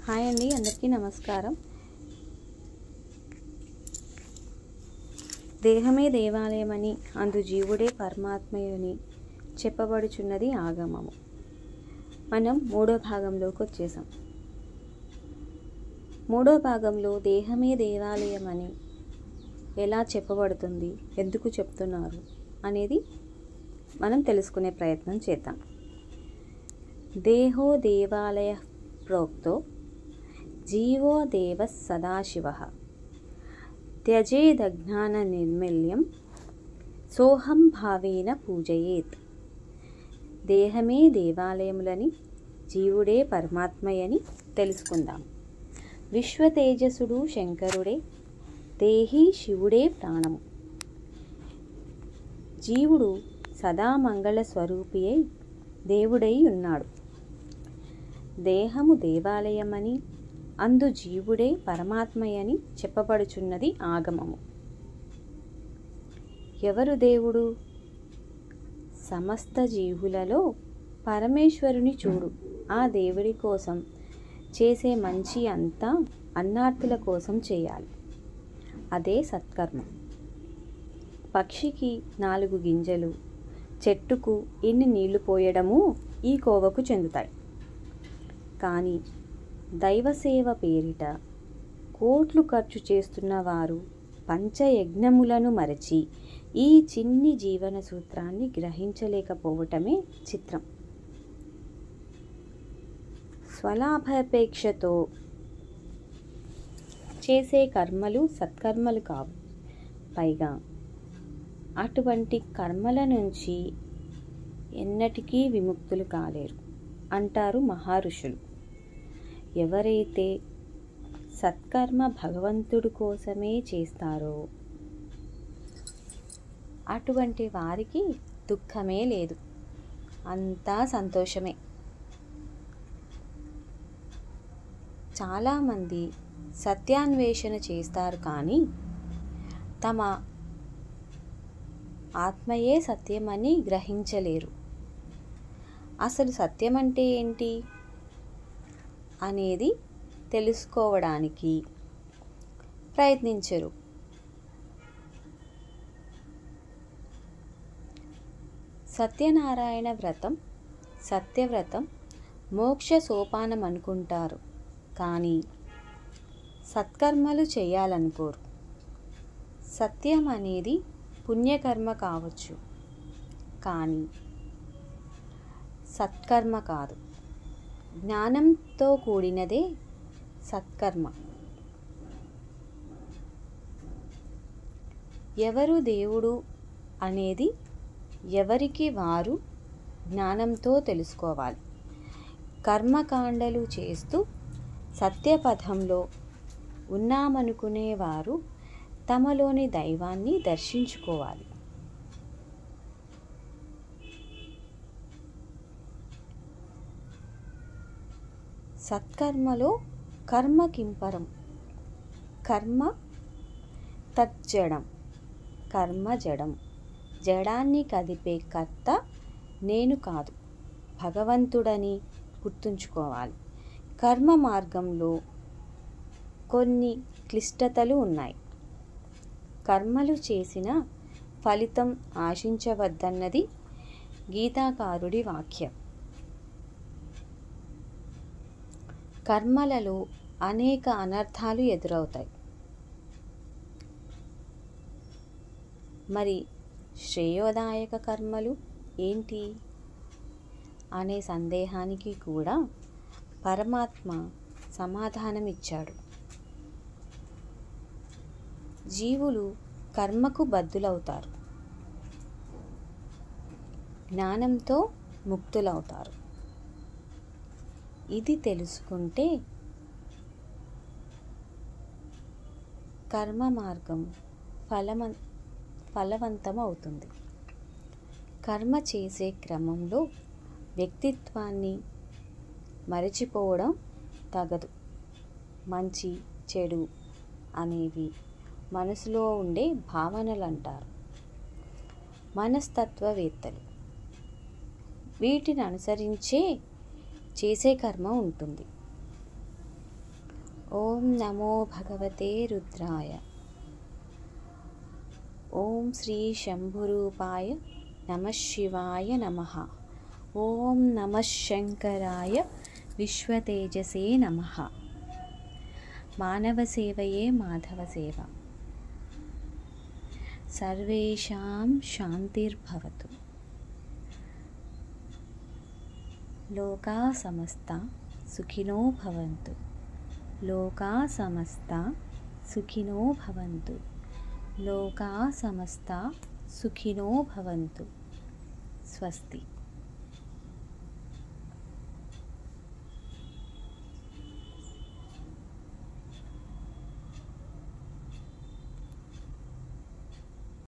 Hi అండి, అందరికీ నమస్కారం. దేహమే దేవాలయమని అందు జీవుడే పరమాత్మయని చెప్పబడుచున్నది ఆగమము. మనం మూడో భాగంలోకి వచ్చేసాం. మూడో భాగంలో దేహమే దేవాలయమని ఎలా చెప్పబడుతుంది, ఎందుకు చెప్తున్నారు అనేది మనం తెలుసుకునే ప్రయత్నం చేద్దాం. దేహో దేవాలయ ప్రోక్తో జీవో దేవ సదాశివః త్యజేదజ్ఞాన నిర్మల్యం సోహం భావేన పూజయేత్. దేహమే దేవాలయములని, జీవుడే పరమాత్మయని తెలుసుకుందాం. విశ్వతేజసుడు శంకరుడే, దేహి శివుడే ప్రాణము. జీవుడు సదా మంగళ స్వరూపి అయి దేవుడై ఉన్నాడు. దేహము దేవాలయమని అందు జీవుడే పరమాత్మయని చెప్పబడుచున్నది ఆగమము. ఎవరు దేవుడు? సమస్త జీవులలో పరమేశ్వరుని చూడు. ఆ దేవుడి కోసం చేసే మంచి అంతా అన్నార్థుల కోసం చేయాలి. అదే సత్కర్మ. పక్షికి 4 గింజలు, చెట్టుకు ఇన్ని నీళ్లు పోయడము ఈ కోవకు చెందుతాయి. కానీ దైవసేవ పేరిట కోట్లు ఖర్చు చేస్తున్న వారు పంచయజ్ఞములను మరచి ఈ చిన్ని జీవన సూత్రాన్ని గ్రహించలేకపోవటమే చిత్రం. స్వలాభాపేక్షతో చేసే కర్మలు సత్కర్మలు కావు. పైగా అటువంటి కర్మల నుంచి ఎన్నటికీ విముక్తులు కాలేరు అంటారు మహర్షులు. ఎవరైతే సత్కర్మ భగవంతుడి కోసమే చేస్తారో అటువంటి వారికి దుఃఖమే లేదు, అంతా సంతోషమే. చాలామంది సత్యాన్వేషణ చేస్తారు, కానీ తమ ఆత్మయే సత్యమని గ్రహించలేరు. అసలు సత్యం అంటే ఏంటి అనేది తెలుసుకోవడానికి ప్రయత్నించరు. సత్యనారాయణ వ్రతం, సత్యవ్రతం మోక్ష సోపానం అనుకుంటారు, కానీ సత్కర్మలు చేయాలనుకోరు. సత్యం అనేది పుణ్యకర్మ కావచ్చు, కానీ సత్కర్మ కాదు. జ్ఞానంతో కూడినదే సత్కర్మ. ఎవరు దేవుడు అనేది ఎవరికి వారు జ్ఞానంతో తెలుసుకోవాలి. కర్మకాండలు చేస్తూ సత్యపథంలో ఉన్నామనుకునేవారు తమలోని దైవాన్ని దర్శించుకోవాలి. సత్కర్మలో కర్మ కింపరం, కర్మ తజ్జడం, కర్మ జడం. జడాన్ని కదిపే కర్త నేను కాదు, భగవంతుడని గుర్తుంచుకోవాలి. కర్మ మార్గంలో కొన్ని క్లిష్టతలు ఉన్నాయి. కర్మలు చేసిన ఫలితం ఆశించవద్దన్నది గీతాకారుడి వాక్యం. కర్మలలో అనేక అనర్థాలు ఎదురవుతాయి. మరి శ్రేయోదాయక కర్మలు ఏంటి అనే సందేహానికి కూడా పరమాత్మ సమాధానం ఇచ్చాడు. జీవులు కర్మకు బద్ధులవుతారు, జ్ఞానంతో ముక్తులవుతారు. ఇది తెలుసుకుంటే కర్మ మార్గం ఫలవంతం అవుతుంది. కర్మ చేసే క్రమంలో వ్యక్తిత్వాన్ని మరచిపోవడం తగదు. మంచి చెడు అనేవి మనసులో ఉండే భావనలు అంటారు మనస్తత్వవేత్తలు. వీటిని అనుసరించే చేసే కర్మ ఉంటుంది. ఓం నమో భగవతే రుద్రాయ. ఓం శ్రీ శంభురూపాయ నమః శివాయ నమః. ఓం నమః శంకరాయ విశ్వతేజసే నమః. మానవ సేవయే మాధవ సేవ. సర్వేషాం శాంతిర్భవతు. లోకా సమస్తా సుఖినో భవంతు. లోకా సమస్తా సుఖినో భవంతు. లోకా సమస్తా సుఖినో భవంతు. స్వస్తి.